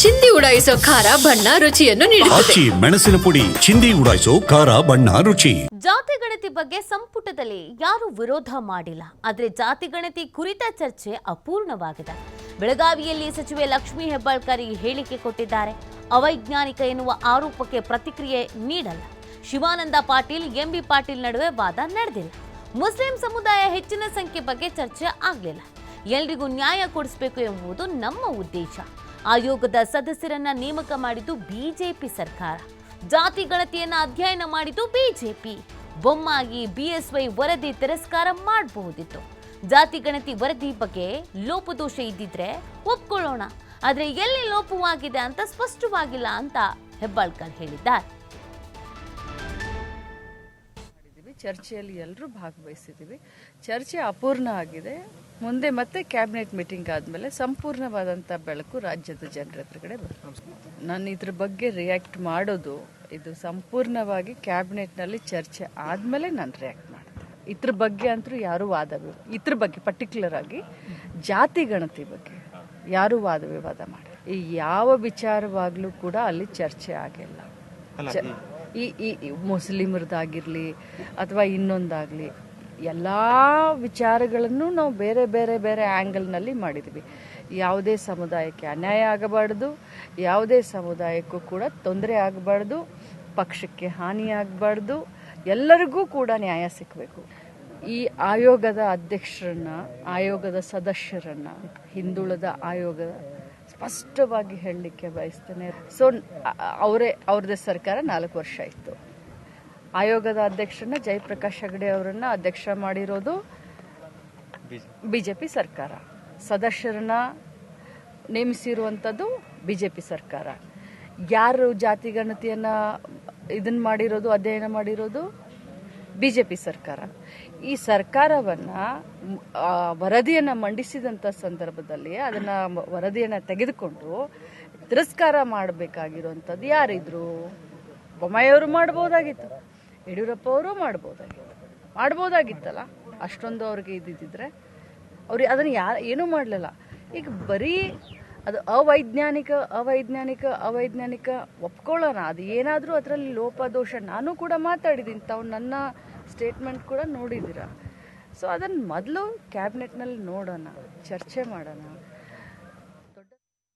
ಚಿಂದಿ ಉಡಾಯಿಸೋ ಖಾರ ಬಣ್ಣ ರುಚಿಯನ್ನು ನೀಡುತ್ತದೆ. ಮೆಣಸಿನ ಪುಡಿ ಚಿಂದಿ ಉಡಾಯಿಸೋ ಖಾರ ಬಣ್ಣ ರುಚಿ. ಜಾತಿ ಗಣತಿ ಬಗ್ಗೆ ಸಂಪುಟದಲ್ಲಿ ಯಾರು ವಿರೋಧ ಮಾಡಿಲ್ಲ. ಆದರೆ ಜಾತಿ ಗಣತಿ ಕುರಿತ ಚರ್ಚೆ ಅಪೂರ್ಣವಾಗಿದೆ. ಬೆಳಗಾವಿಯಲ್ಲಿ ಸಚಿವೆ ಲಕ್ಷ್ಮೀ ಹೆಬ್ಬಾಳ್ಕರ್ ಹೇಳಿಕೆ ಕೊಟ್ಟಿದ್ದಾರೆ. ಅವೈಜ್ಞಾನಿಕ ಎನ್ನುವ ಆರೋಪಕ್ಕೆ ಪ್ರತಿಕ್ರಿಯೆ ನೀಡಲ್ಲ. ಶಿವಾನಂದ ಪಾಟೀಲ್ ಎಂಬಿ ಪಾಟೀಲ್ ನಡುವೆ ವಾದ ನಡೆದಿಲ್ಲ. ಮುಸ್ಲಿಂ ಸಮುದಾಯ ಹೆಚ್ಚಿನ ಸಂಖ್ಯೆ ಬಗ್ಗೆ ಚರ್ಚೆ ಆಗಲಿಲ್ಲ. ಎಲ್ರಿಗೂ ನ್ಯಾಯ ಕೊಡಿಸಬೇಕು ಎಂಬುದು ನಮ್ಮ ಉದ್ದೇಶ. ಆಯೋಗದ ಸದಸ್ಯರನ್ನ ನೇಮಕ ಮಾಡಿದ್ದು ಬಿಜೆಪಿ ಸರ್ಕಾರ. ಜಾತಿ ಗಣತಿಯನ್ನ ಅಧ್ಯಯನ ಮಾಡಿದ್ದು ಬಿಜೆಪಿ. ಬೊಮ್ಮಾಗಿ ಬಿಎಸ್ವೈ ವರದಿ ತಿರಸ್ಕಾರ ಮಾಡಬಹುದಿತ್ತು. ಜಾತಿ ಗಣತಿ ವರದಿ ಬಗ್ಗೆ ಲೋಪದೋಷ ಇದ್ದಿದ್ರೆ ಒಪ್ಕೊಳ್ಳೋಣ, ಆದ್ರೆ ಎಲ್ಲಿ ಲೋಪವಾಗಿದೆ ಅಂತ ಸ್ಪಷ್ಟವಾಗಿಲ್ಲ ಅಂತ ಹೆಬ್ಬಾಳ್ಕರ್ ಹೇಳಿದ್ದಾರೆ. ಚರ್ಚೆಯಲ್ಲಿ ಎಲ್ಲರೂ ಭಾಗವಹಿಸಿದ್ದೀವಿ. ಚರ್ಚೆ ಅಪೂರ್ಣ ಆಗಿದೆ. ಮುಂದೆ ಮತ್ತೆ ಕ್ಯಾಬಿನೆಟ್ ಮೀಟಿಂಗ್ ಆದಮೇಲೆ ಸಂಪೂರ್ಣವಾದಂಥ ಬೆಳಕು ರಾಜ್ಯದ ಜನರ ಎದುರುಗಡೆ ಬರ್ತದೆ. ನಾನು ಇದ್ರ ಬಗ್ಗೆ ರಿಯಾಕ್ಟ್ ಮಾಡೋದು ಇದು ಸಂಪೂರ್ಣವಾಗಿ ಕ್ಯಾಬಿನೆಟ್ನಲ್ಲಿ ಚರ್ಚೆ ಆದಮೇಲೆ ನಾನು ರಿಯಾಕ್ಟ್ ಮಾಡ್ತೀನಿ. ಇದ್ರ ಬಗ್ಗೆ ಅಂತೂ ಯಾರೂ ಇದ್ರ ಬಗ್ಗೆ ಪರ್ಟಿಕ್ಯುಲರ್ ಆಗಿ ಜಾತಿ ಗಣತಿ ಬಗ್ಗೆ ಯಾರೂ ವಾದ ವಿವಾದ ಮಾಡಿ ಈ ಯಾವ ವಿಚಾರವಾಗ್ಲೂ ಕೂಡ ಅಲ್ಲಿ ಚರ್ಚೆ ಆಗಿಲ್ಲ. ಈ ಮುಸ್ಲಿಮರದಾಗಿರಲಿ ಅಥವಾ ಇನ್ನೊಂದಾಗಲಿ ಎಲ್ಲ ವಿಚಾರಗಳನ್ನು ನಾವು ಬೇರೆ ಬೇರೆ ಬೇರೆ ಆ್ಯಂಗಲ್ನಲ್ಲಿ ಮಾಡಿದ್ವಿ. ಯಾವುದೇ ಸಮುದಾಯಕ್ಕೆ ಅನ್ಯಾಯ ಆಗಬಾರ್ದು, ಯಾವುದೇ ಸಮುದಾಯಕ್ಕೂ ಕೂಡ ತೊಂದರೆ ಆಗಬಾರ್ದು, ಪಕ್ಷಕ್ಕೆ ಹಾನಿಯಾಗಬಾರ್ದು, ಎಲ್ಲರಿಗೂ ಕೂಡ ನ್ಯಾಯ ಸಿಗಬೇಕು. ಈ ಆಯೋಗದ ಅಧ್ಯಕ್ಷರನ್ನ, ಆಯೋಗದ ಸದಸ್ಯರನ್ನ ಹಿಂದುಳಿದ ಆಯೋಗದ ಸ್ಪಷ್ಟವಾಗಿ ಹೇಳಲಿಕ್ಕೆ ಬಯಸ್ತೇನೆ. ಸೊ ಅವ್ರದ್ದೇ ಸರ್ಕಾರ 4 ವರ್ಷ ಇತ್ತು. ಆಯೋಗದ ಅಧ್ಯಕ್ಷರನ್ನ ಜಯಪ್ರಕಾಶ್ ಹೆಗಡೆ ಅವರನ್ನ ಅಧ್ಯಕ್ಷ ಮಾಡಿರೋದು ಬಿಜೆಪಿ ಸರ್ಕಾರ. ಸದಸ್ಯರನ್ನ ನೇಮಿಸಿರುವಂಥದ್ದು ಬಿಜೆಪಿ ಸರ್ಕಾರ. ಯಾರು ಜಾತಿ ಗಣತಿಯನ್ನ ಮಾಡಿರೋದು, ಅಧ್ಯಯನ ಮಾಡಿರೋದು ಬಿಜೆಪಿ ಸರ್ಕಾರ. ಈ ಸರ್ಕಾರವನ್ನ ವರದಿಯನ್ನ ಮಂಡಿಸಿದಂಥ ಸಂದರ್ಭದಲ್ಲಿ ಅದನ್ನ ವರದಿಯನ್ನ ತೆಗೆದುಕೊಂಡು ತಿರಸ್ಕಾರ ಮಾಡಬೇಕಾಗಿರುವಂಥದ್ದು ಯಾರಿದ್ರು? ಬೊಮ್ಮಾಯಿಯವರು ಮಾಡ್ಬೋದಾಗಿತ್ತು, ಯಡಿಯೂರಪ್ಪ ಅವರು ಮಾಡ್ಬೋದಾಗಿತ್ತಲ್ಲ. ಅಷ್ಟೊಂದು ಅವ್ರಿಗೆ ಇದ್ದಿದ್ರೆ ಅವ್ರಿಗೆ ಅದನ್ನು ಏನೂ ಮಾಡಲಿಲ್ಲ. ಈಗ ಬರೀ ಅದು ಅವೈಜ್ಞಾನಿಕ ಒಪ್ಕೊಳ್ಳೋಣ. ಅದು ಏನಾದರೂ ಅದರಲ್ಲಿ ಲೋಪದೋಷ, ನಾನು ಕೂಡ ಮಾತಾಡಿದ್ದೀನಿ, ತಾವು ನನ್ನ ಸ್ಟೇಟ್ಮೆಂಟ್ ಕೂಡ ನೋಡಿದ್ದೀರಾ. ಸೊ ಅದನ್ನು ಮೊದಲು ಕ್ಯಾಬಿನೆಟ್ನಲ್ಲಿ ನೋಡೋಣ, ಚರ್ಚೆ ಮಾಡೋಣ.